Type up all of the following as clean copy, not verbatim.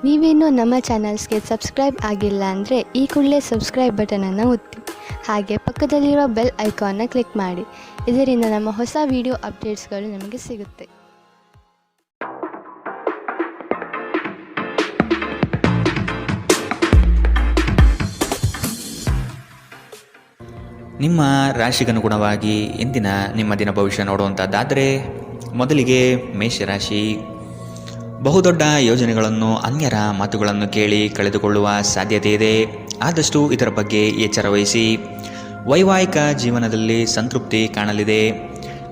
ನೀವೇನೂ ನಮ್ಮ ಚಾನಲ್ಸ್ಗೆ ಸಬ್ಸ್ಕ್ರೈಬ್ ಆಗಿಲ್ಲ ಅಂದರೆ ಈ ಕೂಡಲೇ ಸಬ್ಸ್ಕ್ರೈಬ್ ಬಟನನ್ನು ಒತ್ತಿ ಹಾಗೆ ಪಕ್ಕದಲ್ಲಿರೋ ಬೆಲ್ ಐಕಾನ್ನ ಕ್ಲಿಕ್ ಮಾಡಿ. ಇದರಿಂದ ನಮ್ಮ ಹೊಸ ವಿಡಿಯೋ ಅಪ್ಡೇಟ್ಸ್ಗಳು ನಿಮಗೆ ಸಿಗುತ್ತೆ. ನಿಮ್ಮ ರಾಶಿಗನುಗುಣವಾಗಿ ಇಂದಿನ ನಿಮ್ಮ ದಿನ ಭವಿಷ್ಯ ನೋಡುವಂಥದ್ದಾದರೆ ಮೊದಲಿಗೆ ಮೇಷರಾಶಿ. ಬಹುದೊಡ್ಡ ಯೋಜನೆಗಳನ್ನು ಅನ್ಯರ ಮಾತುಗಳನ್ನು ಕೇಳಿ ಕಳೆದುಕೊಳ್ಳುವ ಸಾಧ್ಯತೆ ಇದೆ. ಆದಷ್ಟು ಇದರ ಬಗ್ಗೆ ಎಚ್ಚರ ವಹಿಸಿ. ವೈವಾಹಿಕ ಜೀವನದಲ್ಲಿ ಸಂತೃಪ್ತಿ ಕಾಣಲಿದೆ.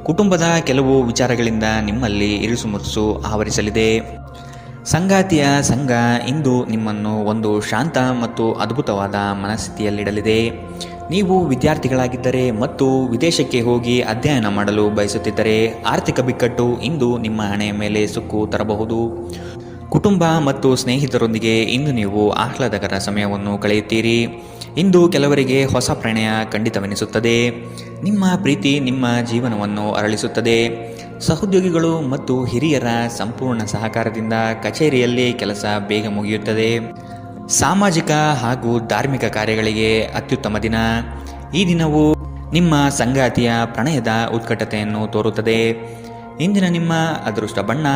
ಕುಟುಂಬದ ಕೆಲವು ವಿಚಾರಗಳಿಂದ ನಿಮ್ಮಲ್ಲಿ ಇರುಸುಮುರುಸು ಆವರಿಸಲಿದೆ. ಸಂಗಾತಿಯ ಸಂಘ ಇಂದು ನಿಮ್ಮನ್ನು ಒಂದು ಶಾಂತ ಮತ್ತು ಅದ್ಭುತವಾದ ಮನಸ್ಥಿತಿಯಲ್ಲಿಡಲಿದೆ. ನೀವು ವಿದ್ಯಾರ್ಥಿಗಳಾಗಿದ್ದರೆ ಮತ್ತು ವಿದೇಶಕ್ಕೆ ಹೋಗಿ ಅಧ್ಯಯನ ಮಾಡಲು ಬಯಸುತ್ತಿದ್ದರೆ ಆರ್ಥಿಕ ಬಿಕ್ಕಟ್ಟು ಇಂದು ನಿಮ್ಮ ಹಣೆಯ ಮೇಲೆ ಸುಕ್ಕು ತರಬಹುದು. ಕುಟುಂಬ ಮತ್ತು ಸ್ನೇಹಿತರೊಂದಿಗೆ ಇಂದು ನೀವು ಆಹ್ಲಾದಕರ ಸಮಯವನ್ನು ಕಳೆಯುತ್ತೀರಿ. ಇಂದು ಕೆಲವರಿಗೆ ಹೊಸ ಪ್ರಣಯ ಖಂಡಿತವೆನಿಸುತ್ತದೆ. ನಿಮ್ಮ ಪ್ರೀತಿ ನಿಮ್ಮ ಜೀವನವನ್ನು ಅರಳಿಸುತ್ತದೆ. ಸಹೋದ್ಯೋಗಿಗಳು ಮತ್ತು ಹಿರಿಯರ ಸಂಪೂರ್ಣ ಸಹಕಾರದಿಂದ ಕಚೇರಿಯಲ್ಲಿ ಕೆಲಸ ಬೇಗ ಮುಗಿಯುತ್ತದೆ. ಸಾಮಾಜಿಕ ಹಾಗೂ ಧಾರ್ಮಿಕ ಕಾರ್ಯಗಳಿಗೆ ಅತ್ಯುತ್ತಮ ದಿನ. ಈ ದಿನವು ನಿಮ್ಮ ಸಂಗಾತಿಯ ಪ್ರಣಯದ ಉತ್ಕಟತೆಯನ್ನು ತೋರುತ್ತದೆ. ಇಂದಿನ ನಿಮ್ಮ ಅದೃಷ್ಟ ಬಣ್ಣ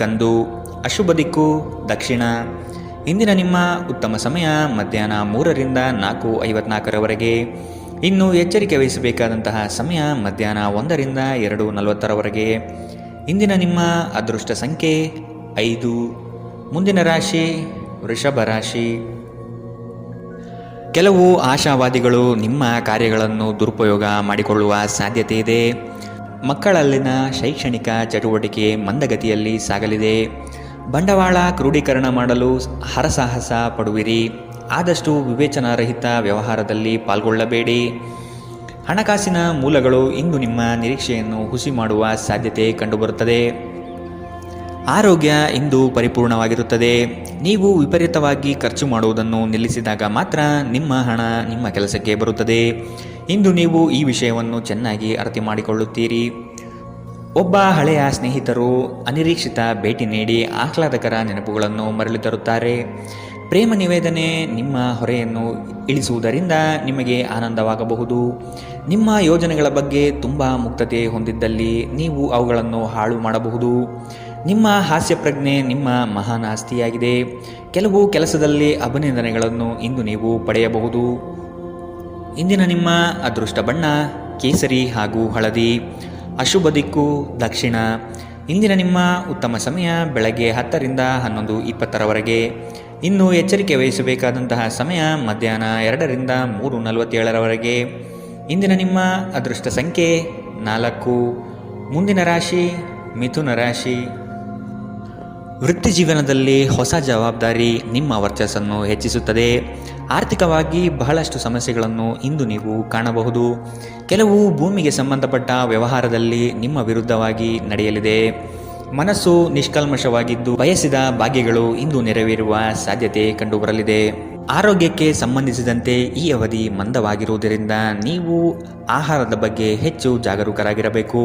ಕಂದು. ಅಶುಭ ದಿಕ್ಕು ದಕ್ಷಿಣ. ಇಂದಿನ ನಿಮ್ಮ ಉತ್ತಮ ಸಮಯ ಮಧ್ಯಾಹ್ನ 3ರಿಂದ 4:54ರವರೆಗೆ. ಇನ್ನು ಎಚ್ಚರಿಕೆ ವಹಿಸಬೇಕಾದಂತಹ ಸಮಯ ಮಧ್ಯಾಹ್ನ 1ರಿಂದ 2:40ರವರೆಗೆ. ಇಂದಿನ ನಿಮ್ಮ ಅದೃಷ್ಟ ಸಂಖ್ಯೆ 5. ಮುಂದಿನ ರಾಶಿ ವೃಷಭ ರಾಶಿ. ಕೆಲವು ಆಶಾವಾದಿಗಳು ನಿಮ್ಮ ಕಾರ್ಯಗಳನ್ನು ದುರುಪಯೋಗ ಮಾಡಿಕೊಳ್ಳುವ ಸಾಧ್ಯತೆ ಇದೆ. ಮಕ್ಕಳಲ್ಲಿನ ಶೈಕ್ಷಣಿಕ ಚಟುವಟಿಕೆ ಮಂದಗತಿಯಲ್ಲಿ ಸಾಗಲಿದೆ. ಬಂಡವಾಳ ಕ್ರೋಢೀಕರಣ ಮಾಡಲು ಹರಸಾಹಸ ಪಡುವಿರಿ. ಆದಷ್ಟು ವಿವೇಚನಾರಹಿತ ವ್ಯವಹಾರದಲ್ಲಿ ಪಾಲ್ಗೊಳ್ಳಬೇಡಿ. ಹಣಕಾಸಿನ ಮೂಲಗಳು ಇಂದು ನಿಮ್ಮ ನಿರೀಕ್ಷೆಯನ್ನು ಹುಸಿ ಮಾಡುವ ಸಾಧ್ಯತೆ ಕಂಡುಬರುತ್ತದೆ. ಆರೋಗ್ಯ ಇಂದು ಪರಿಪೂರ್ಣವಾಗಿರುತ್ತದೆ. ನೀವು ವಿಪರೀತವಾಗಿ ಖರ್ಚು ಮಾಡುವುದನ್ನು ನಿಲ್ಲಿಸಿದಾಗ ಮಾತ್ರ ನಿಮ್ಮ ಹಣ ನಿಮ್ಮ ಕೆಲಸಕ್ಕೆ ಬರುತ್ತದೆ. ಇಂದು ನೀವು ಈ ವಿಷಯವನ್ನು ಚೆನ್ನಾಗಿ ಅರ್ಥ ಮಾಡಿಕೊಳ್ಳುತ್ತೀರಿ. ಒಬ್ಬ ಹಳೆಯ ಸ್ನೇಹಿತರು ಅನಿರೀಕ್ಷಿತ ಭೇಟಿ ನೀಡಿ ಆಹ್ಲಾದಕರ ನೆನಪುಗಳನ್ನು ಮರಳಿ ತರುತ್ತಾರೆ. ಪ್ರೇಮ ನಿವೇದನೆ ನಿಮ್ಮ ಹೊರೆಯನ್ನು ಇಳಿಸುವುದರಿಂದ ನಿಮಗೆ ಆನಂದವಾಗಬಹುದು. ನಿಮ್ಮ ಯೋಜನೆಗಳ ಬಗ್ಗೆ ತುಂಬ ಮುಕ್ತತೆ ಹೊಂದಿದ್ದಲ್ಲಿ ನೀವು ಅವುಗಳನ್ನು ಹಾಳು ಮಾಡಬಹುದು. ನಿಮ್ಮ ಹಾಸ್ಯ ಪ್ರಜ್ಞೆ ನಿಮ್ಮ ಮಹಾನ್ ಆಸ್ತಿಯಾಗಿದೆ. ಕೆಲವು ಕೆಲಸದಲ್ಲಿ ಅಭಿನಂದನೆಗಳನ್ನು ಇಂದು ನೀವು ಪಡೆಯಬಹುದು. ಇಂದಿನ ನಿಮ್ಮ ಅದೃಷ್ಟ ಬಣ್ಣ ಕೇಸರಿ ಹಾಗೂ ಹಳದಿ. ಅಶುಭ ದಿಕ್ಕು ದಕ್ಷಿಣ. ಇಂದಿನ ನಿಮ್ಮ ಉತ್ತಮ ಸಮಯ ಬೆಳಗ್ಗೆ 10ರಿಂದ 11:20ರವರೆಗೆ. ಇನ್ನು ಎಚ್ಚರಿಕೆ ವಹಿಸಬೇಕಾದಂತಹ ಸಮಯ ಮಧ್ಯಾಹ್ನ 2ರಿಂದ 3:47ರವರೆಗೆ. ಇಂದಿನ ನಿಮ್ಮ ಅದೃಷ್ಟ ಸಂಖ್ಯೆ 4. ಮುಂದಿನ ರಾಶಿ ಮಿಥುನ ರಾಶಿ. ವೃತ್ತಿ ಜೀವನದಲ್ಲಿ ಹೊಸ ಜವಾಬ್ದಾರಿ ನಿಮ್ಮ ವರ್ಚಸ್ಸನ್ನು ಹೆಚ್ಚಿಸುತ್ತದೆ. ಆರ್ಥಿಕವಾಗಿ ಬಹಳಷ್ಟು ಸಮಸ್ಯೆಗಳನ್ನು ಇಂದು ನೀವು ಕಾಣಬಹುದು. ಕೆಲವು ಭೂಮಿಗೆ ಸಂಬಂಧಪಟ್ಟ ವ್ಯವಹಾರದಲ್ಲಿ ನಿಮ್ಮ ವಿರುದ್ಧವಾಗಿ ನಡೆಯಲಿದೆ. ಮನಸ್ಸು ನಿಷ್ಕಲ್ಮಶವಾಗಿದ್ದು ಬಯಸಿದ ಭಾಗ್ಯಗಳು ಇಂದು ನೆರವೇರುವ ಸಾಧ್ಯತೆ ಕಂಡುಬರಲಿದೆ. ಆರೋಗ್ಯಕ್ಕೆ ಸಂಬಂಧಿಸಿದಂತೆ ಈ ಅವಧಿ ಮಂದವಾಗಿರುವುದರಿಂದ ನೀವು ಆಹಾರದ ಬಗ್ಗೆ ಹೆಚ್ಚು ಜಾಗರೂಕರಾಗಿರಬೇಕು.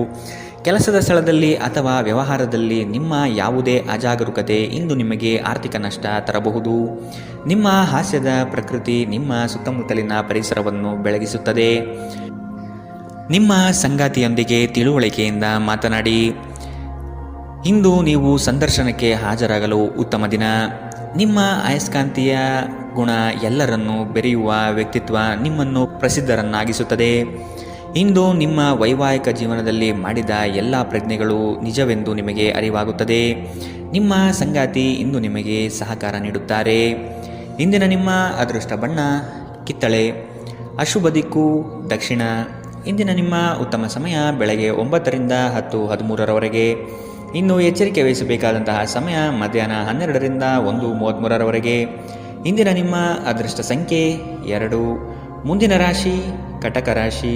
ಕೆಲಸದ ಸ್ಥಳದಲ್ಲಿ ಅಥವಾ ವ್ಯವಹಾರದಲ್ಲಿ ನಿಮ್ಮ ಯಾವುದೇ ಅಜಾಗರೂಕತೆ ಇಂದು ನಿಮಗೆ ಆರ್ಥಿಕ ನಷ್ಟ ತರಬಹುದು. ನಿಮ್ಮ ಹಾಸ್ಯದ ಪ್ರಕೃತಿ ನಿಮ್ಮ ಸುತ್ತಮುತ್ತಲಿನ ಪರಿಸರವನ್ನು ಬೆಳಗಿಸುತ್ತದೆ. ನಿಮ್ಮ ಸಂಗಾತಿಯೊಂದಿಗೆ ತಿಳುವಳಿಕೆಯಿಂದ ಮಾತನಾಡಿ. ಇಂದು ನೀವು ಸಂದರ್ಶನಕ್ಕೆ ಹಾಜರಾಗಲು ಉತ್ತಮ ದಿನ. ನಿಮ್ಮ ಅಯಸ್ಕಾಂತೀಯ ಗುಣ ಎಲ್ಲರನ್ನೂ ಬೆರೆಯುವ ವ್ಯಕ್ತಿತ್ವ ನಿಮ್ಮನ್ನು ಪ್ರಸಿದ್ಧರನ್ನಾಗಿಸುತ್ತದೆ. ಇಂದು ನಿಮ್ಮ ವೈವಾಹಿಕ ಜೀವನದಲ್ಲಿ ಮಾಡಿದ ಎಲ್ಲ ಪ್ರಜ್ಞೆಗಳು ನಿಜವೆಂದು ನಿಮಗೆ ಅರಿವಾಗುತ್ತದೆ. ನಿಮ್ಮ ಸಂಗಾತಿ ಇಂದು ನಿಮಗೆ ಸಹಕಾರ ನೀಡುತ್ತಾರೆ. ಇಂದಿನ ನಿಮ್ಮ ಅದೃಷ್ಟ ಬಣ್ಣ ಕಿತ್ತಳೆ. ಅಶುಭ ದಿಕ್ಕು ದಕ್ಷಿಣ. ಇಂದಿನ ನಿಮ್ಮ ಉತ್ತಮ ಸಮಯ ಬೆಳಗ್ಗೆ 9ರಿಂದ 10:13ರವರೆಗೆ. ಇನ್ನು ಎಚ್ಚರಿಕೆ ವಹಿಸಬೇಕಾದಂತಹ ಸಮಯ ಮಧ್ಯಾಹ್ನ 12ರಿಂದ 1:33ರವರೆಗೆ. ಇಂದಿನ ನಿಮ್ಮ ಅದೃಷ್ಟ ಸಂಖ್ಯೆ 2. ಮುಂದಿನ ರಾಶಿ ಕಟಕ ರಾಶಿ.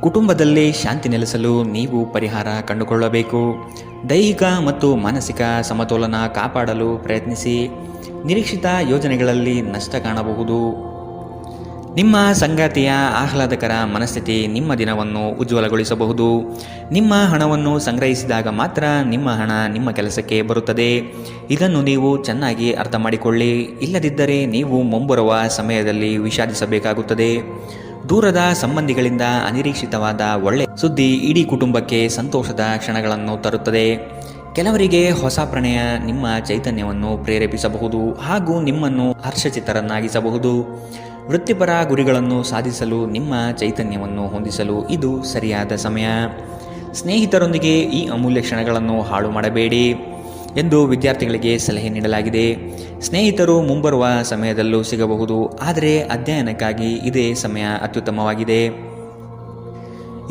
ಕುಟುಂಬದಲ್ಲಿ ಶಾಂತಿ ನೆಲೆಸಲು ನೀವು ಪರಿಹಾರ ಕಂಡುಕೊಳ್ಳಬೇಕು. ದೈಹಿಕ ಮತ್ತು ಮಾನಸಿಕ ಸಮತೋಲನ ಕಾಪಾಡಲು ಪ್ರಯತ್ನಿಸಿ. ನಿರೀಕ್ಷಿತ ಯೋಜನೆಗಳಲ್ಲಿ ನಷ್ಟ ಕಾಣಬಹುದು. ನಿಮ್ಮ ಸಂಗಾತಿಯ ಆಹ್ಲಾದಕರ ಮನಸ್ಥಿತಿ ನಿಮ್ಮ ದಿನವನ್ನು ಉಜ್ವಲಗೊಳಿಸಬಹುದು. ನಿಮ್ಮ ಹಣವನ್ನು ಸಂಗ್ರಹಿಸಿದಾಗ ಮಾತ್ರ ನಿಮ್ಮ ಹಣ ನಿಮ್ಮ ಕೆಲಸಕ್ಕೆ ಬರುತ್ತದೆ. ಇದನ್ನು ನೀವು ಚೆನ್ನಾಗಿ ಅರ್ಥ ಮಾಡಿಕೊಳ್ಳಿ. ಇಲ್ಲದಿದ್ದರೆ ನೀವು ಮುಂಬರುವ ಸಮಯದಲ್ಲಿ ವಿಷಾದಿಸಬೇಕಾಗುತ್ತದೆ. ದೂರದ ಸಂಬಂಧಿಗಳಿಂದ ಅನಿರೀಕ್ಷಿತವಾದ ಒಳ್ಳೆಯ ಸುದ್ದಿ ಇಡೀ ಕುಟುಂಬಕ್ಕೆ ಸಂತೋಷದ ಕ್ಷಣಗಳನ್ನು ತರುತ್ತದೆ. ಕೆಲವರಿಗೆ ಹೊಸ ಪ್ರಣಯ ನಿಮ್ಮ ಚೈತನ್ಯವನ್ನು ಪ್ರೇರೇಪಿಸಬಹುದು ಹಾಗೂ ನಿಮ್ಮನ್ನು ಹರ್ಷಚಿತ್ತರನ್ನಾಗಿಸಬಹುದು. ವೃತ್ತಿಪರ ಗುರಿಗಳನ್ನು ಸಾಧಿಸಲು ನಿಮ್ಮ ಚೈತನ್ಯವನ್ನು ಹೊಂದಿಸಲು ಇದು ಸರಿಯಾದ ಸಮಯ. ಸ್ನೇಹಿತರೊಂದಿಗೆ ಈ ಅಮೂಲ್ಯ ಕ್ಷಣಗಳನ್ನು ಹಾಳು ಮಾಡಬೇಡಿ ಎಂದು ವಿದ್ಯಾರ್ಥಿಗಳಿಗೆ ಸಲಹೆ ನೀಡಲಾಗಿದೆ. ಸ್ನೇಹಿತರು ಮುಂಬರುವ ಸಮಯದಲ್ಲೂ ಸಿಗಬಹುದು, ಆದರೆ ಅಧ್ಯಯನಕ್ಕಾಗಿ ಇದೇ ಸಮಯ ಅತ್ಯುತ್ತಮವಾಗಿದೆ.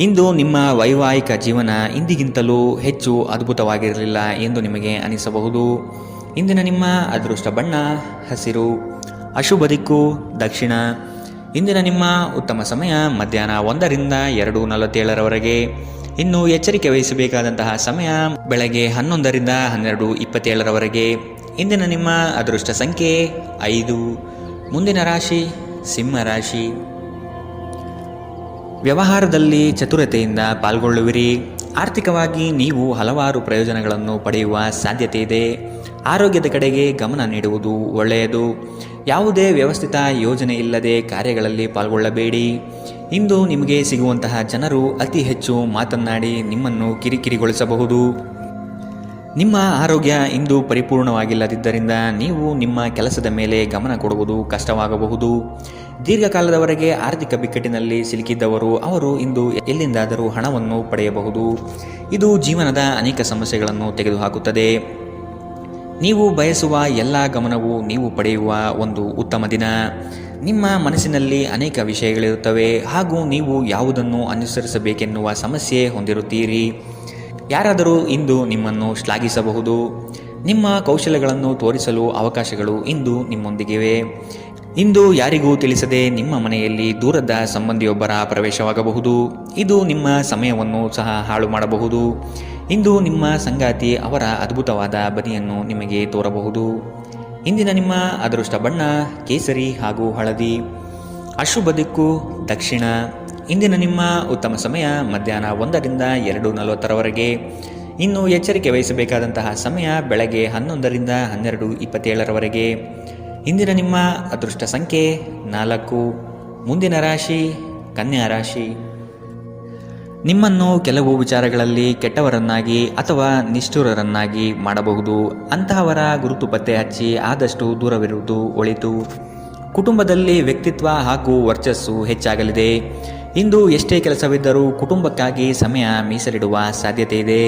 ಇಂದು ನಿಮ್ಮ ವೈವಾಹಿಕ ಜೀವನ ಇಂದಿಗಿಂತಲೂ ಹೆಚ್ಚು ಅದ್ಭುತವಾಗಿರಲಿಲ್ಲ ಎಂದು ನಿಮಗೆ ಅನಿಸಬಹುದು. ಇಂದಿನ ನಿಮ್ಮ ಅದೃಷ್ಟ ಬಣ್ಣ ಹಸಿರು, ಅಶುಭ ದಿಕ್ಕು ದಕ್ಷಿಣ. ಇಂದಿನ ನಿಮ್ಮ ಉತ್ತಮ ಸಮಯ ಮಧ್ಯಾಹ್ನ 1ರಿಂದ 2:47 ಇನ್ನು ಎಚ್ಚರಿಕೆ ವಹಿಸಬೇಕಾದಂತಹ ಸಮಯ ಬೆಳಗ್ಗೆ 11ರಿಂದ 12:27 ಇಂದಿನ ನಿಮ್ಮ ಅದೃಷ್ಟ ಸಂಖ್ಯೆ 5. ಮುಂದಿನ ರಾಶಿ ಸಿಂಹ ರಾಶಿ. ವ್ಯವಹಾರದಲ್ಲಿ ಚತುರತೆಯಿಂದ ಪಾಲ್ಗೊಳ್ಳುವಿರಿ. ಆರ್ಥಿಕವಾಗಿ ನೀವು ಹಲವಾರು ಪ್ರಯೋಜನಗಳನ್ನು ಪಡೆಯುವ ಸಾಧ್ಯತೆ ಇದೆ. ಆರೋಗ್ಯದ ಕಡೆಗೆ ಗಮನ ನೀಡುವುದು ಒಳ್ಳೆಯದು. ಯಾವುದೇ ವ್ಯವಸ್ಥಿತ ಯೋಜನೆ ಇಲ್ಲದೆ ಕಾರ್ಯಗಳಲ್ಲಿ ಪಾಲ್ಗೊಳ್ಳಬೇಡಿ. ಇಂದು ನಿಮಗೆ ಸಿಗುವಂತಹ ಜನರು ಅತಿ ಹೆಚ್ಚು ಮಾತನಾಡಿ ನಿಮ್ಮನ್ನು ಕಿರಿಕಿರಿಗೊಳಿಸಬಹುದು. ನಿಮ್ಮ ಆರೋಗ್ಯ ಇಂದು ಪರಿಪೂರ್ಣವಾಗಿಲ್ಲದಿದ್ದರಿಂದ ನೀವು ನಿಮ್ಮ ಕೆಲಸದ ಮೇಲೆ ಗಮನ ಕೊಡುವುದು ಕಷ್ಟವಾಗಬಹುದು. ದೀರ್ಘಕಾಲದವರೆಗೆ ಆರ್ಥಿಕ ಬಿಕ್ಕಟ್ಟಿನಲ್ಲಿ ಸಿಲುಕಿದ್ದವರು ಅವರು ಇಂದು ಎಲ್ಲಿಂದಾದರೂ ಹಣವನ್ನು ಪಡೆಯಬಹುದು. ಇದು ಜೀವನದ ಅನೇಕ ಸಮಸ್ಯೆಗಳನ್ನು ತೆಗೆದುಹಾಕುತ್ತದೆ. ನೀವು ಬಯಸುವ ಎಲ್ಲ ಗಮನವು ನೀವು ಪಡೆಯುವ ಒಂದು ಉತ್ತಮ ದಿನ. ನಿಮ್ಮ ಮನಸ್ಸಿನಲ್ಲಿ ಅನೇಕ ವಿಷಯಗಳಿರುತ್ತವೆ ಹಾಗೂ ನೀವು ಯಾವುದನ್ನು ಅನುಸರಿಸಬೇಕೆನ್ನುವ ಸಮಸ್ಯೆ ಹೊಂದಿರುತ್ತೀರಿ. ಯಾರಾದರೂ ಇಂದು ನಿಮ್ಮನ್ನು ಶ್ಲಾಘಿಸಬಹುದು. ನಿಮ್ಮ ಕೌಶಲ್ಯಗಳನ್ನು ತೋರಿಸಲು ಅವಕಾಶಗಳು ಇಂದು ನಿಮ್ಮೊಂದಿಗಿವೆ. ಇಂದು ಯಾರಿಗೂ ತಿಳಿಸದೆ ನಿಮ್ಮ ಮನೆಯಲ್ಲಿ ದೂರದ ಸಂಬಂಧಿಯೊಬ್ಬರ ಪ್ರವೇಶವಾಗಬಹುದು. ಇದು ನಿಮ್ಮ ಸಮಯವನ್ನು ಸಹ ಹಾಳು ಮಾಡಬಹುದು. ಇಂದು ನಿಮ್ಮ ಸಂಗಾತಿ ಅವರ ಅದ್ಭುತವಾದ ಬದಿಯನ್ನು ನಿಮಗೆ ತೋರಬಹುದು. ಇಂದಿನ ನಿಮ್ಮ ಅದೃಷ್ಟ ಬಣ್ಣ ಕೇಸರಿ ಹಾಗೂ ಹಳದಿ, ಅಶುಭ ದಿಕ್ಕು ದಕ್ಷಿಣ. ಇಂದಿನ ನಿಮ್ಮ ಉತ್ತಮ ಸಮಯ ಮಧ್ಯಾಹ್ನ 1ರಿಂದ 2:40 ಇನ್ನು ಎಚ್ಚರಿಕೆ ವಹಿಸಬೇಕಾದಂತಹ ಸಮಯ ಬೆಳಗ್ಗೆ 11ರಿಂದ 12:27 ಇಂದಿನ ನಿಮ್ಮ ಅದೃಷ್ಟ ಸಂಖ್ಯೆ 4. ಮುಂದಿನ ರಾಶಿ ಕನ್ಯಾ ರಾಶಿ. ನಿಮ್ಮನ್ನು ಕೆಲವು ವಿಚಾರಗಳಲ್ಲಿ ಕೆಟ್ಟವರನ್ನಾಗಿ ಅಥವಾ ನಿಷ್ಠುರರನ್ನಾಗಿ ಮಾಡಬಹುದು. ಅಂತಹವರ ಗುರುತು ಪತ್ತೆ ಹಚ್ಚಿ ಆದಷ್ಟು ದೂರವಿರುವುದು ಒಳಿತು. ಕುಟುಂಬದಲ್ಲಿ ವ್ಯಕ್ತಿತ್ವ ಹಾಗೂ ವರ್ಚಸ್ಸು ಹೆಚ್ಚಾಗಲಿದೆ. ಇಂದು ಎಷ್ಟೇ ಕೆಲಸವಿದ್ದರೂ ಕುಟುಂಬಕ್ಕಾಗಿ ಸಮಯ ಮೀಸಲಿಡುವ ಸಾಧ್ಯತೆ ಇದೆ.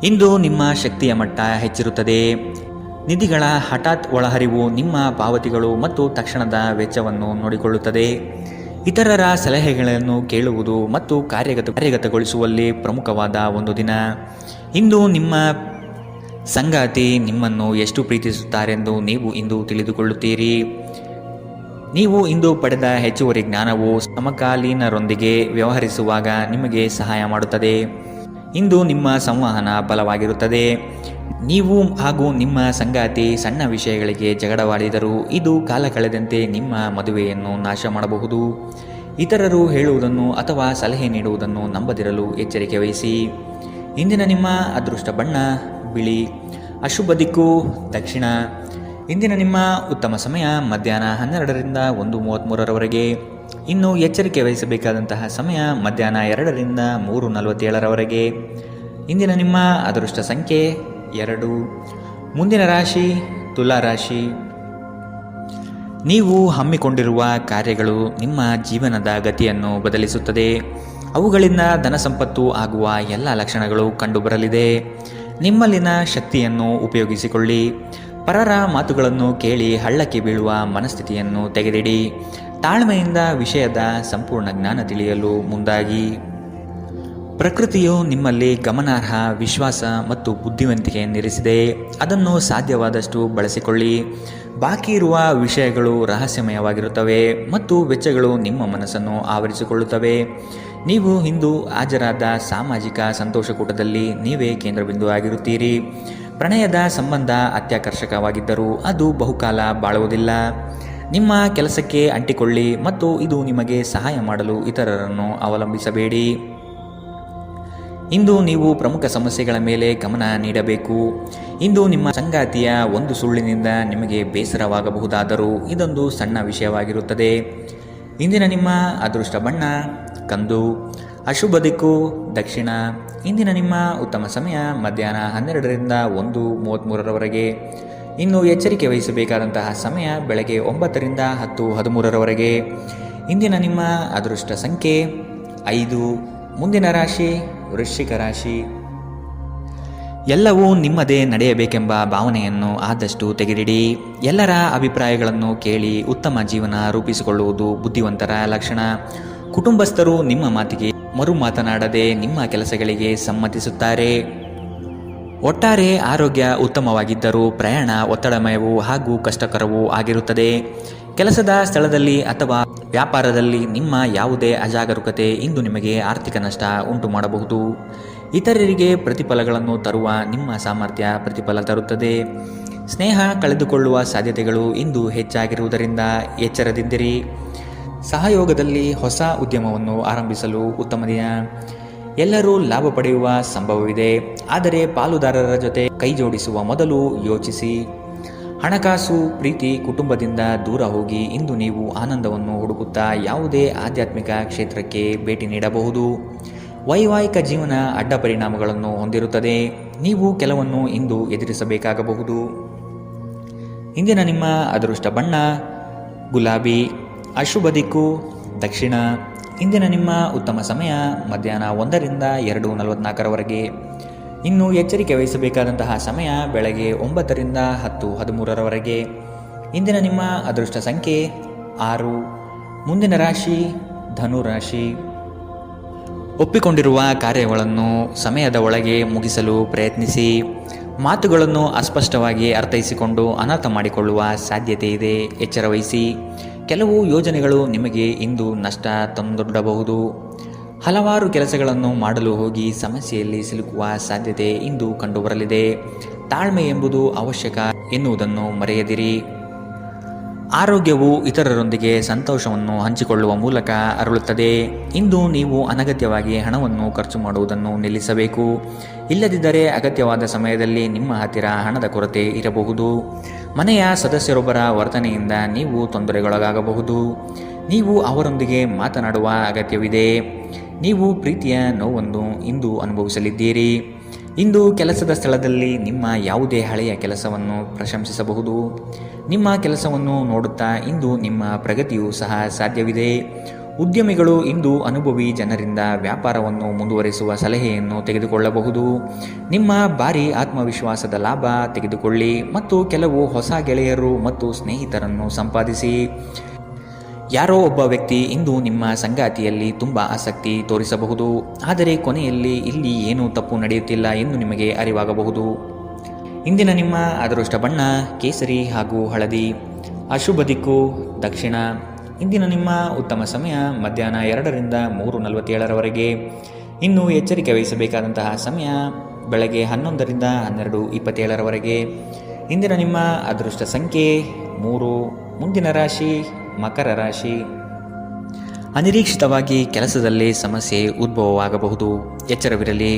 ಇಂದು ನಿಮ್ಮ ಶಕ್ತಿಯ ಮಟ್ಟ ಹೆಚ್ಚಿರುತ್ತದೆ. ನಿಧಿಗಳ ಹಠಾತ್ ಒಳಹರಿವು ನಿಮ್ಮ ಪಾವತಿಗಳು ಮತ್ತು ತಕ್ಷಣದ ವೆಚ್ಚವನ್ನು ನೋಡಿಕೊಳ್ಳುತ್ತದೆ. ಇತರರ ಸಲಹೆಗಳನ್ನು ಕೇಳುವುದು ಮತ್ತು ಕಾರ್ಯಗತಗೊಳಿಸುವಲ್ಲಿ ಪ್ರಮುಖವಾದ ಒಂದು ದಿನ. ಇಂದು ನಿಮ್ಮ ಸಂಗಾತಿ ನಿಮ್ಮನ್ನು ಎಷ್ಟು ಪ್ರೀತಿಸುತ್ತಾರೆಂದು ನೀವು ಇಂದು ತಿಳಿದುಕೊಳ್ಳುತ್ತೀರಿ. ನೀವು ಇಂದು ಪಡೆದ ಹೆಚ್ಚುವರಿ ಜ್ಞಾನವು ಸಮಕಾಲೀನರೊಂದಿಗೆ ವ್ಯವಹರಿಸುವಾಗ ನಿಮಗೆ ಸಹಾಯ ಮಾಡುತ್ತದೆ. ಇಂದು ನಿಮ್ಮ ಸಂವಹನ ಬಲವಾಗಿರುತ್ತದೆ. ನೀವು ಹಾಗೂ ನಿಮ್ಮ ಸಂಗಾತಿ ಸಣ್ಣ ವಿಷಯಗಳಿಗೆ ಜಗಳವಾಡಿದರೂ ಇದು ಕಾಲ ಕಳೆದಂತೆ ನಿಮ್ಮ ಮದುವೆಯನ್ನು ನಾಶ ಮಾಡಬಹುದು. ಇತರರು ಹೇಳುವುದನ್ನು ಅಥವಾ ಸಲಹೆ ನೀಡುವುದನ್ನು ನಂಬದಿರಲು ಎಚ್ಚರಿಕೆ ವಹಿಸಿ. ಇಂದಿನ ನಿಮ್ಮ ಅದೃಷ್ಟ ಬಣ್ಣ ಬಿಳಿ, ಅಶುಭ ದಿಕ್ಕು ದಕ್ಷಿಣ. ಇಂದಿನ ನಿಮ್ಮ ಉತ್ತಮ ಸಮಯ ಮಧ್ಯಾಹ್ನ 12ರಿಂದ 1:33 ಇನ್ನು ಎಚ್ಚರಿಕೆ ವಹಿಸಬೇಕಾದಂತಹ ಸಮಯ ಮಧ್ಯಾಹ್ನ 2ರಿಂದ 3:47 ಇಂದಿನ ನಿಮ್ಮ ಅದೃಷ್ಟ ಸಂಖ್ಯೆ 2. ಮುಂದಿನ ರಾಶಿ ತುಲಾ ರಾಶಿ. ನೀವು ಹಮ್ಮಿಕೊಂಡಿರುವ ಕಾರ್ಯಗಳು ನಿಮ್ಮ ಜೀವನದ ಗತಿಯನ್ನು ಬದಲಿಸುತ್ತದೆ. ಅವುಗಳಿಂದ ಧನ ಸಂಪತ್ತು ಆಗುವ ಎಲ್ಲ ಲಕ್ಷಣಗಳು ಕಂಡುಬರಲಿದೆ. ನಿಮ್ಮಲ್ಲಿನ ಶಕ್ತಿಯನ್ನು ಉಪಯೋಗಿಸಿಕೊಳ್ಳಿ. ಪರರ ಮಾತುಗಳನ್ನು ಕೇಳಿ ಹಳ್ಳಕ್ಕೆ ಬೀಳುವ ಮನಸ್ಥಿತಿಯನ್ನು ತೆಗೆದಿಡಿ. ತಾಳ್ಮೆಯಿಂದ ವಿಷಯದ ಸಂಪೂರ್ಣ ಜ್ಞಾನ ತಿಳಿಯಲು ಮುಂದಾಗಿ. ಪ್ರಕೃತಿಯು ನಿಮ್ಮಲ್ಲಿ ಗಮನಾರ್ಹ ವಿಶ್ವಾಸ ಮತ್ತು ಬುದ್ಧಿವಂತಿಕೆಯನ್ನಿರಿಸಿದೆ. ಅದನ್ನು ಸಾಧ್ಯವಾದಷ್ಟು ಬಳಸಿಕೊಳ್ಳಿ. ಬಾಕಿ ಇರುವ ವಿಷಯಗಳು ರಹಸ್ಯಮಯವಾಗಿರುತ್ತವೆ ಮತ್ತು ವೆಚ್ಚಗಳು ನಿಮ್ಮ ಮನಸ್ಸನ್ನು ಆವರಿಸಿಕೊಳ್ಳುತ್ತವೆ. ನೀವು ಇಂದು ಹಾಜರಾದ ಸಾಮಾಜಿಕ ಸಂತೋಷಕೂಟದಲ್ಲಿ ನೀವೇ ಕೇಂದ್ರಬಿಂದು ಆಗಿರುತ್ತೀರಿ. ಪ್ರಣಯದ ಸಂಬಂಧ ಅತ್ಯಾಕರ್ಷಕವಾಗಿದ್ದರೂ ಅದು ಬಹುಕಾಲ ಬಾಳುವುದಿಲ್ಲ. ನಿಮ್ಮ ಕೆಲಸಕ್ಕೆ ಅಂಟಿಕೊಳ್ಳಿ ಮತ್ತು ಇದು ನಿಮಗೆ ಸಹಾಯ ಮಾಡಲು ಇತರರನ್ನು ಅವಲಂಬಿಸಬೇಡಿ. ಇಂದು ನೀವು ಪ್ರಮುಖ ಸಮಸ್ಯೆಗಳ ಮೇಲೆ ಗಮನ ನೀಡಬೇಕು. ಇಂದು ನಿಮ್ಮ ಸಂಗಾತಿಯ ಒಂದು ಸುಳ್ಳಿನಿಂದ ನಿಮಗೆ ಬೇಸರವಾಗಬಹುದಾದರೂ ಇದೊಂದು ಸಣ್ಣ ವಿಷಯವಾಗಿರುತ್ತದೆ. ಇಂದಿನ ನಿಮ್ಮ ಅದೃಷ್ಟ ಬಣ್ಣ ಕಂದು, ಅಶುಭ ದಿಕ್ಕು ದಕ್ಷಿಣ. ಇಂದಿನ ನಿಮ್ಮ ಉತ್ತಮ ಸಮಯ ಮಧ್ಯಾಹ್ನ 12ರಿಂದ 1:33ರವರೆಗೆ. ಇನ್ನು ಎಚ್ಚರಿಕೆ ವಹಿಸಬೇಕಾದಂತಹ ಸಮಯ ಬೆಳಗ್ಗೆ 9ರಿಂದ 10:13ರವರೆಗೆ. ಇಂದಿನ ನಿಮ್ಮ ಅದೃಷ್ಟ ಸಂಖ್ಯೆ 5. ಮುಂದಿನ ರಾಶಿ ವೃಶ್ಚಿಕ ರಾಶಿ. ಎಲ್ಲವೂ ನಿಮ್ಮದೇ ನಡೆಯಬೇಕೆಂಬ ಭಾವನೆಯನ್ನು ಆದಷ್ಟು ತೆಗೆದಿಡಿ. ಎಲ್ಲರ ಅಭಿಪ್ರಾಯಗಳನ್ನು ಕೇಳಿ ಉತ್ತಮ ಜೀವನ ರೂಪಿಸಿಕೊಳ್ಳುವುದು ಬುದ್ಧಿವಂತರ ಲಕ್ಷಣ. ಕುಟುಂಬಸ್ಥರು ನಿಮ್ಮ ಮಾತಿಗೆ ಮರು ಮಾತನಾಡದೆ ನಿಮ್ಮ ಕೆಲಸಗಳಿಗೆ ಸಮ್ಮತಿಸುತ್ತಾರೆ. ಒಟ್ಟಾರೆ ಆರೋಗ್ಯ ಉತ್ತಮವಾಗಿದ್ದರೂ ಪ್ರಯಾಣ ಒತ್ತಡಮಯವೂ ಹಾಗೂ ಕಷ್ಟಕರವೂ ಆಗಿರುತ್ತದೆ. ಕೆಲಸದ ಸ್ಥಳದಲ್ಲಿ ಅಥವಾ ವ್ಯಾಪಾರದಲ್ಲಿ ನಿಮ್ಮ ಯಾವುದೇ ಅಜಾಗರೂಕತೆ ಇಂದು ನಿಮಗೆ ಆರ್ಥಿಕ ನಷ್ಟ ಉಂಟು ಮಾಡಬಹುದು. ಇತರರಿಗೆ ಪ್ರತಿಫಲಗಳನ್ನು ತರುವ ನಿಮ್ಮ ಸಾಮರ್ಥ್ಯ ಪ್ರತಿಫಲ ತರುತ್ತದೆ. ಸ್ನೇಹ ಕಳೆದುಕೊಳ್ಳುವ ಸಾಧ್ಯತೆಗಳು ಇಂದು ಹೆಚ್ಚಾಗಿರುವುದರಿಂದ ಎಚ್ಚರದಿಂದಿರಿ. ಸಹಯೋಗದಲ್ಲಿ ಹೊಸ ಉದ್ಯಮವನ್ನು ಆರಂಭಿಸಲು ಉತ್ತಮ ದಿನ. ಎಲ್ಲರೂ ಲಾಭ ಪಡೆಯುವ ಸಂಭವವಿದೆ, ಆದರೆ ಪಾಲುದಾರರ ಜೊತೆ ಕೈಜೋಡಿಸುವ ಮೊದಲು ಯೋಚಿಸಿ. ಹಣಕಾಸು, ಪ್ರೀತಿ, ಕುಟುಂಬದಿಂದ ದೂರ ಹೋಗಿ ಇಂದು ನೀವು ಆನಂದವನ್ನು ಹುಡುಕುತ್ತಾ ಯಾವುದೇ ಆಧ್ಯಾತ್ಮಿಕ ಕ್ಷೇತ್ರಕ್ಕೆ ಭೇಟಿ ನೀಡಬಹುದು. ವೈವಾಹಿಕ ಜೀವನ ಅಡ್ಡ ಪರಿಣಾಮಗಳನ್ನು ಹೊಂದಿರುತ್ತದೆ. ನೀವು ಕೆಲವನ್ನು ಇಂದು ಎದುರಿಸಬೇಕಾಗಬಹುದು. ಇಂದಿನ ನಿಮ್ಮ ಅದೃಷ್ಟ ಬಣ್ಣ ಗುಲಾಬಿ, ಅಶುಭ ದಿಕ್ಕು ದಕ್ಷಿಣ. ಇಂದಿನ ನಿಮ್ಮ ಉತ್ತಮ ಸಮಯ ಮಧ್ಯಾಹ್ನ 1ರಿಂದ 2:44ರವರೆಗೆ. ಇನ್ನು ಎಚ್ಚರಿಕೆ ವಹಿಸಬೇಕಾದಂತಹ ಸಮಯ ಬೆಳಗ್ಗೆ 9ರಿಂದ 10:13ರವರೆಗೆ. ಇಂದಿನ ನಿಮ್ಮ ಅದೃಷ್ಟ ಸಂಖ್ಯೆ 6. ಮುಂದಿನ ರಾಶಿ ಧನು ರಾಶಿ. ಒಪ್ಪಿಕೊಂಡಿರುವ ಕಾರ್ಯಗಳನ್ನು ಸಮಯದ ಒಳಗೆ ಮುಗಿಸಲು ಪ್ರಯತ್ನಿಸಿ. ಮಾತುಗಳನ್ನು ಅಸ್ಪಷ್ಟವಾಗಿ ಅರ್ಥೈಸಿಕೊಂಡು ಅನರ್ಥ ಮಾಡಿಕೊಳ್ಳುವ ಸಾಧ್ಯತೆ ಇದೆ, ಎಚ್ಚರವಹಿಸಿ. ಕೆಲವು ಯೋಜನೆಗಳು ನಿಮಗೆ ಇಂದು ನಷ್ಟ ತಂದೊಡ್ಡಬಹುದು. ಹಲವಾರು ಕೆಲಸಗಳನ್ನು ಮಾಡಲು ಹೋಗಿ ಸಮಸ್ಯೆಯಲ್ಲಿ ಸಿಲುಕುವ ಸಾಧ್ಯತೆ ಇಂದು ಕಂಡುಬರಲಿದೆ. ತಾಳ್ಮೆ ಎಂಬುದು ಅವಶ್ಯಕ ಎನ್ನುವುದನ್ನು ಮರೆಯದಿರಿ. ಆರೋಗ್ಯವು ಇತರರೊಂದಿಗೆ ಸಂತೋಷವನ್ನು ಹಂಚಿಕೊಳ್ಳುವ ಮೂಲಕ ಅರಳುತ್ತದೆ. ಇಂದು ನೀವು ಅನಗತ್ಯವಾಗಿ ಹಣವನ್ನು ಖರ್ಚು ಮಾಡುವುದನ್ನು ನಿಲ್ಲಿಸಬೇಕು. ಇಲ್ಲದಿದ್ದರೆ ಅಗತ್ಯವಾದ ಸಮಯದಲ್ಲಿ ನಿಮ್ಮ ಹತ್ತಿರ ಹಣದ ಕೊರತೆ ಇರಬಹುದು. ಮನೆಯ ಸದಸ್ಯರೊಬ್ಬರ ವರ್ತನೆಯಿಂದ ನೀವು ತೊಂದರೆಗೊಳಗಾಗಬಹುದು. ನೀವು ಅವರೊಂದಿಗೆ ಮಾತನಾಡುವ ಅಗತ್ಯವಿದೆ. ನೀವು ಪ್ರೀತಿಯ ನೋವನ್ನು ಇಂದು ಅನುಭವಿಸಲಿದ್ದೀರಿ. ಇಂದು ಕೆಲಸದ ಸ್ಥಳದಲ್ಲಿ ನಿಮ್ಮ ಯಾವುದೇ ಹಳೆಯ ಕೆಲಸವನ್ನು ಪ್ರಶಂಸಿಸಬಹುದು. ನಿಮ್ಮ ಕೆಲಸವನ್ನು ನೋಡುತ್ತಾ ಇಂದು ನಿಮ್ಮ ಪ್ರಗತಿಯೂ ಸಹ ಸಾಧ್ಯವಿದೆ. ಉದ್ಯಮಿಗಳು ಇಂದು ಅನುಭವಿ ಜನರಿಂದ ವ್ಯಾಪಾರವನ್ನು ಮುಂದುವರಿಸುವ ಸಲಹೆಯನ್ನು ತೆಗೆದುಕೊಳ್ಳಬಹುದು. ನಿಮ್ಮ ಭಾರಿ ಆತ್ಮವಿಶ್ವಾಸದ ಲಾಭ ತೆಗೆದುಕೊಳ್ಳಿ ಮತ್ತು ಕೆಲವು ಹೊಸ ಗೆಳೆಯರು ಮತ್ತು ಸ್ನೇಹಿತರನ್ನು ಸಂಪಾದಿಸಿ. ಯಾರೋ ಒಬ್ಬ ವ್ಯಕ್ತಿ ಇಂದು ನಿಮ್ಮ ಸಂಗಾತಿಯಲ್ಲಿ ತುಂಬ ಆಸಕ್ತಿ ತೋರಿಸಬಹುದು, ಆದರೆ ಕೊನೆಯಲ್ಲಿ ಇಲ್ಲಿ ಏನೂ ತಪ್ಪು ನಡೆಯುತ್ತಿಲ್ಲ ಎಂದು ನಿಮಗೆ ಅರಿವಾಗಬಹುದು. ಇಂದಿನ ನಿಮ್ಮ ಅದೃಷ್ಟ ಬಣ್ಣ ಕೇಸರಿ ಹಾಗೂ ಹಳದಿ, ಅಶುಭ ದಿಕ್ಕು ದಕ್ಷಿಣ. ಇಂದಿನ ನಿಮ್ಮ ಉತ್ತಮ ಸಮಯ ಮಧ್ಯಾಹ್ನ 2ರಿಂದ 3:47ರವರೆಗೆ. ಇನ್ನು ಎಚ್ಚರಿಕೆ ವಹಿಸಬೇಕಾದಂತಹ ಸಮಯ ಬೆಳಗ್ಗೆ 11ರಿಂದ 12:27ರವರೆಗೆ. ಇಂದಿನ ನಿಮ್ಮ ಅದೃಷ್ಟ ಸಂಖ್ಯೆ 3. ಮುಂದಿನ ರಾಶಿ ಮಕರ ರಾಶಿ. ಅನಿರೀಕ್ಷಿತವಾಗಿ ಕೆಲಸದಲ್ಲಿ ಸಮಸ್ಯೆ ಉದ್ಭವವಾಗಬಹುದು, ಎಚ್ಚರವಿರಲಿ.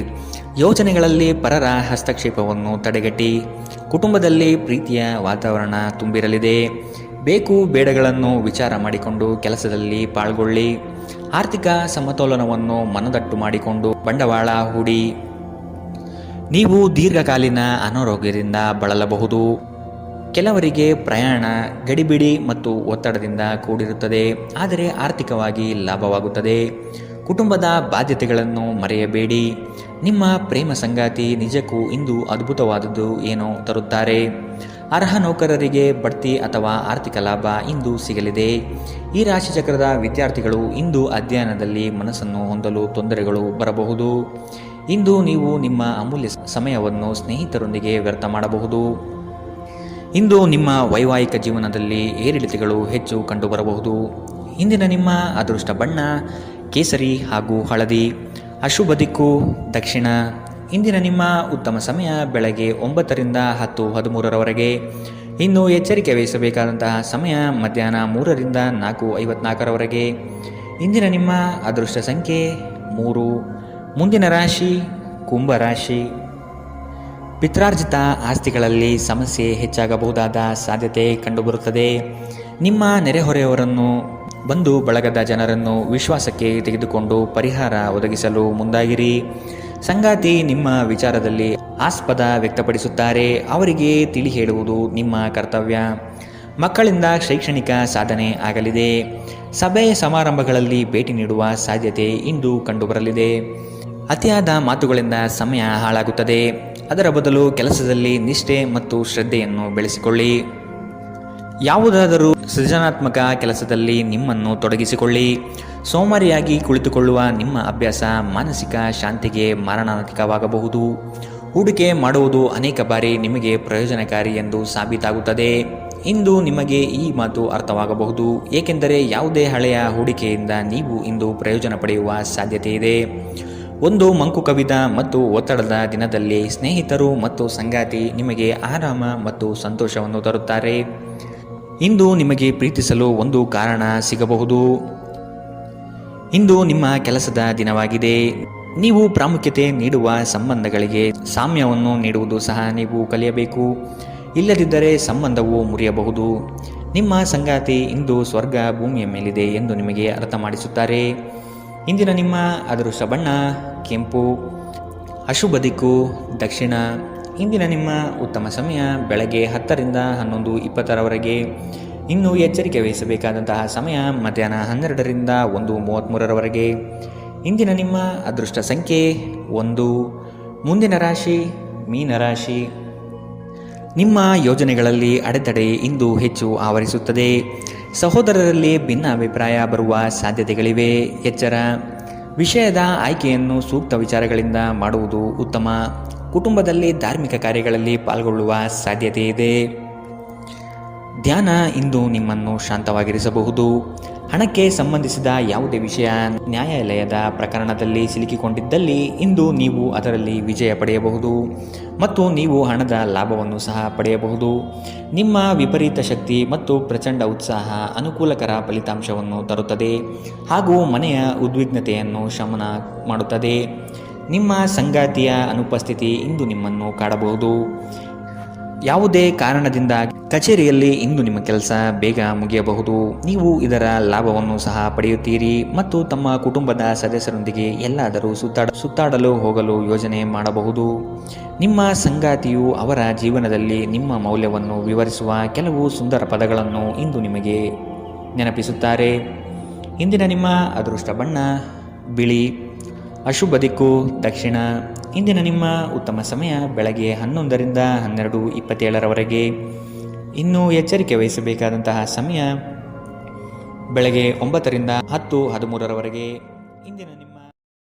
ಯೋಜನೆಗಳಲ್ಲಿ ಪರರ ಹಸ್ತಕ್ಷೇಪವನ್ನು ತಡೆಗಟ್ಟಿ. ಕುಟುಂಬದಲ್ಲಿ ಪ್ರೀತಿಯ ವಾತಾವರಣ ತುಂಬಿರಲಿದೆ. ಬೇಕು ಬೇಡಗಳನ್ನು ವಿಚಾರ ಮಾಡಿಕೊಂಡು ಕೆಲಸದಲ್ಲಿ ಪಾಲ್ಗೊಳ್ಳಿ. ಆರ್ಥಿಕ ಸಮತೋಲನವನ್ನು ಮನದಟ್ಟು ಮಾಡಿಕೊಂಡು ಬಂಡವಾಳ ಹೂಡಿ. ನೀವು ದೀರ್ಘಕಾಲೀನ ಅನಾರೋಗ್ಯದಿಂದ ಬಳಲಬಹುದು. ಕೆಲವರಿಗೆ ಪ್ರಯಾಣ ಗಡಿಬಿಡಿ ಮತ್ತು ಒತ್ತಡದಿಂದ ಕೂಡಿರುತ್ತದೆ, ಆದರೆ ಆರ್ಥಿಕವಾಗಿ ಲಾಭವಾಗುತ್ತದೆ. ಕುಟುಂಬದ ಬಾಧ್ಯತೆಗಳನ್ನು ಮರೆಯಬೇಡಿ. ನಿಮ್ಮ ಪ್ರೇಮ ಸಂಗಾತಿ ನಿಜಕ್ಕೂ ಇಂದು ಅದ್ಭುತವಾದದ್ದು ಏನೋ ತರುತ್ತಾರೆ. ಅರ್ಹ ನೌಕರರಿಗೆ ಬಡ್ತಿ ಅಥವಾ ಆರ್ಥಿಕ ಲಾಭ ಇಂದು ಸಿಗಲಿದೆ. ಈ ರಾಶಿಚಕ್ರದ ವಿದ್ಯಾರ್ಥಿಗಳು ಇಂದು ಅಧ್ಯಯನದಲ್ಲಿ ಮನಸ್ಸನ್ನು ಹೊಂದಲು ತೊಂದರೆಗಳು ಬರಬಹುದು. ಇಂದು ನೀವು ನಿಮ್ಮ ಅಮೂಲ್ಯ ಸಮಯವನ್ನು ಸ್ನೇಹಿತರೊಂದಿಗೆ ವ್ಯರ್ಥ ಮಾಡಬಹುದು. ಇಂದು ನಿಮ್ಮ ವೈವಾಹಿಕ ಜೀವನದಲ್ಲಿ ಏರಿಳಿತಗಳು ಹೆಚ್ಚು ಕಂಡುಬರಬಹುದು. ಇಂದಿನ ನಿಮ್ಮ ಅದೃಷ್ಟ ಬಣ್ಣ ಕೇಸರಿ ಹಾಗೂ ಹಳದಿ, ಅಶುಭ ದಿಕ್ಕು ದಕ್ಷಿಣ. ಇಂದಿನ ನಿಮ್ಮ ಉತ್ತಮ ಸಮಯ ಬೆಳಗ್ಗೆ 9ರಿಂದ 10:13ರವರೆಗೆ. ಇನ್ನು ಎಚ್ಚರಿಕೆ ವಹಿಸಬೇಕಾದಂತಹ ಸಮಯ ಮಧ್ಯಾಹ್ನ 3ರಿಂದ 4:54ರವರೆಗೆ. ಇಂದಿನ ನಿಮ್ಮ ಅದೃಷ್ಟ ಸಂಖ್ಯೆ 3. ಮುಂದಿನ ರಾಶಿ ಕುಂಭರಾಶಿ. ಪಿತ್ರಾರ್ಜಿತ ಆಸ್ತಿಗಳಲ್ಲಿ ಸಮಸ್ಯೆ ಹೆಚ್ಚಾಗಬಹುದಾದ ಸಾಧ್ಯತೆ ಕಂಡುಬರುತ್ತದೆ. ನಿಮ್ಮ ನೆರೆಹೊರೆಯವರನ್ನು, ಬಂಧು ಬಳಗದ ಜನರನ್ನು ವಿಶ್ವಾಸಕ್ಕೆ ತೆಗೆದುಕೊಂಡು ಪರಿಹಾರ ಒದಗಿಸಲು ಮುಂದಾಗಿರಿ. ಸಂಗಾತಿ ನಿಮ್ಮ ವಿಚಾರದಲ್ಲಿ ಆಸ್ಪದ ವ್ಯಕ್ತಪಡಿಸುತ್ತಾರೆ. ಅವರಿಗೆ ತಿಳಿ ಹೇಳುವುದು ನಿಮ್ಮ ಕರ್ತವ್ಯ. ಮಕ್ಕಳಿಂದ ಶೈಕ್ಷಣಿಕ ಸಾಧನೆ ಆಗಲಿದೆ. ಸಭೆ ಸಮಾರಂಭಗಳಲ್ಲಿ ಭೇಟಿ ನೀಡುವ ಸಾಧ್ಯತೆ ಇಂದು ಕಂಡುಬರಲಿದೆ. ಅತಿಯಾದ ಮಾತುಗಳಿಂದ ಸಮಯ ಹಾಳಾಗುತ್ತದೆ. ಅದರ ಬದಲು ಕೆಲಸದಲ್ಲಿ ನಿಷ್ಠೆ ಮತ್ತು ಶ್ರದ್ಧೆಯನ್ನು ಬೆಳೆಸಿಕೊಳ್ಳಿ. ಯಾವುದಾದರೂ ಸೃಜನಾತ್ಮಕ ಕೆಲಸದಲ್ಲಿ ನಿಮ್ಮನ್ನು ತೊಡಗಿಸಿಕೊಳ್ಳಿ. ಸೋಮಾರಿಯಾಗಿ ಕುಳಿತುಕೊಳ್ಳುವ ನಿಮ್ಮ ಅಭ್ಯಾಸ ಮಾನಸಿಕ ಶಾಂತಿಗೆ ಮಾರಣಾಂತಿಕವಾಗಬಹುದು. ಹೂಡಿಕೆ ಮಾಡುವುದು ಅನೇಕ ಬಾರಿ ನಿಮಗೆ ಪ್ರಯೋಜನಕಾರಿ ಎಂದು ಸಾಬೀತಾಗುತ್ತದೆ. ಇಂದು ನಿಮಗೆ ಈ ಮಾತು ಅರ್ಥವಾಗಬಹುದು, ಏಕೆಂದರೆ ಯಾವುದೇ ಹಳೆಯ ಹೂಡಿಕೆಯಿಂದ ನೀವು ಇಂದು ಪ್ರಯೋಜನ ಪಡೆಯುವ ಸಾಧ್ಯತೆ ಇದೆ. ಒಂದು ಮಂಕು ಕವಿದ ಮತ್ತು ಒತ್ತಡದ ದಿನದಲ್ಲಿ ಸ್ನೇಹಿತರು ಮತ್ತು ಸಂಗಾತಿ ನಿಮಗೆ ಆರಾಮ ಮತ್ತು ಸಂತೋಷವನ್ನು ತರುತ್ತಾರೆ. ಇಂದು ನಿಮಗೆ ಪ್ರೀತಿಸಲು ಒಂದು ಕಾರಣ ಸಿಗಬಹುದು. ಇಂದು ನಿಮ್ಮ ಕೆಲಸದ ದಿನವಾಗಿದೆ. ನೀವು ಪ್ರಾಮುಖ್ಯತೆ ನೀಡುವ ಸಂಬಂಧಗಳಿಗೆ ಸಾಮ್ಯವನ್ನು ನೀಡುವುದು ಸಹ ನೀವು ಕಲಿಯಬೇಕು. ಇಲ್ಲದಿದ್ದರೆ ಸಂಬಂಧವು ಮುರಿಯಬಹುದು. ನಿಮ್ಮ ಸಂಗಾತಿ ಇಂದು ಸ್ವರ್ಗ ಭೂಮಿಯ ಮೇಲಿದೆ ಎಂದು ನಿಮಗೆ ಅರ್ಥ ಮಾಡಿಸುತ್ತಾರೆ. ಇಂದಿನ ನಿಮ್ಮ ಅದೃಷ್ಟ ಬಣ್ಣ ಕೆಂಪು. ಅಶುಭ ದಿಕ್ಕು ದಕ್ಷಿಣ. ಇಂದಿನ ನಿಮ್ಮ ಉತ್ತಮ ಸಮಯ ಬೆಳಗ್ಗೆ 10ರಿಂದ 11:20ರವರೆಗೆ. ಇನ್ನು ಎಚ್ಚರಿಕೆ ವಹಿಸಬೇಕಾದಂತಹ ಸಮಯ ಮಧ್ಯಾಹ್ನ 12ರಿಂದ 1:33ರವರೆಗೆ. ಇಂದಿನ ನಿಮ್ಮ ಅದೃಷ್ಟ ಸಂಖ್ಯೆ 1. ಮುಂದಿನ ರಾಶಿ ಮೀನರಾಶಿ. ನಿಮ್ಮ ಯೋಜನೆಗಳಲ್ಲಿ ಅಡೆತಡೆ ಇಂದು ಹೆಚ್ಚು ಆವರಿಸುತ್ತದೆ. ಸಹೋದರರಲ್ಲಿ ಭಿನ್ನಾಭಿಪ್ರಾಯ ಬರುವ ಸಾಧ್ಯತೆಗಳಿವೆ. ಎಚ್ಚರ. ವಿಷಯದ ಆಯ್ಕೆಯನ್ನು ಸೂಕ್ತ ವಿಚಾರಗಳಿಂದ ಮಾಡುವುದು ಉತ್ತಮ. ಕುಟುಂಬದಲ್ಲಿ ಧಾರ್ಮಿಕ ಕಾರ್ಯಗಳಲ್ಲಿ ಪಾಲ್ಗೊಳ್ಳುವ ಸಾಧ್ಯತೆ ಇದೆ. ಧ್ಯಾನ ಇಂದು ನಿಮ್ಮನ್ನು ಶಾಂತವಾಗಿರಿಸಬಹುದು. ಹಣಕ್ಕೆ ಸಂಬಂಧಿಸಿದ ಯಾವುದೇ ವಿಷಯ ನ್ಯಾಯಾಲಯದ ಪ್ರಕರಣದಲ್ಲಿ ಸಿಲುಕಿಕೊಂಡಿದ್ದಲ್ಲಿ ಇಂದು ನೀವು ಅದರಲ್ಲಿ ವಿಜಯ ಪಡೆಯಬಹುದು ಮತ್ತು ನೀವು ಹಣದ ಲಾಭವನ್ನು ಸಹ ಪಡೆಯಬಹುದು. ನಿಮ್ಮ ವಿಪರೀತ ಶಕ್ತಿ ಮತ್ತು ಪ್ರಚಂಡ ಉತ್ಸಾಹ ಅನುಕೂಲಕರ ಫಲಿತಾಂಶವನ್ನು ತರುತ್ತದೆ ಹಾಗೂ ಮನೆಯ ಉದ್ವಿಗ್ನತೆಯನ್ನು ಶಮನ ಮಾಡುತ್ತದೆ. ನಿಮ್ಮ ಸಂಗಾತಿಯ ಅನುಪಸ್ಥಿತಿ ಇಂದು ನಿಮ್ಮನ್ನು ಕಾಡಬಹುದು. ಯಾವುದೇ ಕಾರಣದಿಂದ ಕಚೇರಿಯಲ್ಲಿ ಇಂದು ನಿಮ್ಮ ಕೆಲಸ ಬೇಗ ಮುಗಿಯಬಹುದು. ನೀವು ಇದರ ಲಾಭವನ್ನು ಸಹ ಪಡೆಯುತ್ತೀರಿ ಮತ್ತು ತಮ್ಮ ಕುಟುಂಬದ ಸದಸ್ಯರೊಂದಿಗೆ ಎಲ್ಲಾದರೂ ಸುತ್ತಾಡಲು ಹೋಗಲು ಯೋಜನೆ ಮಾಡಬಹುದು. ನಿಮ್ಮ ಸಂಗಾತಿಯು ಅವರ ಜೀವನದಲ್ಲಿ ನಿಮ್ಮ ಮೌಲ್ಯವನ್ನು ವಿವರಿಸುವ ಕೆಲವು ಸುಂದರ ಪದಗಳನ್ನು ಇಂದು ನಿಮಗೆ ನೆನಪಿಸುತ್ತಾರೆ. ಇಂದಿನ ನಿಮ್ಮ ಅದೃಷ್ಟ ಬಣ್ಣ ಬಿಳಿ. ಅಶುಭ ದಿಕ್ಕು ದಕ್ಷಿಣ. ಇಂದಿನ ನಿಮ್ಮ ಉತ್ತಮ ಸಮಯ ಬೆಳಗ್ಗೆ 11ರಿಂದ 12:27ರವರೆಗೆ. ಇನ್ನು ಎಚ್ಚರಿಕೆ ವಹಿಸಬೇಕಾದಂತಹ ಸಮಯ ಬೆಳಗ್ಗೆ 9ರಿಂದ 10:13ರವರೆಗೆ. ಇಂದಿನ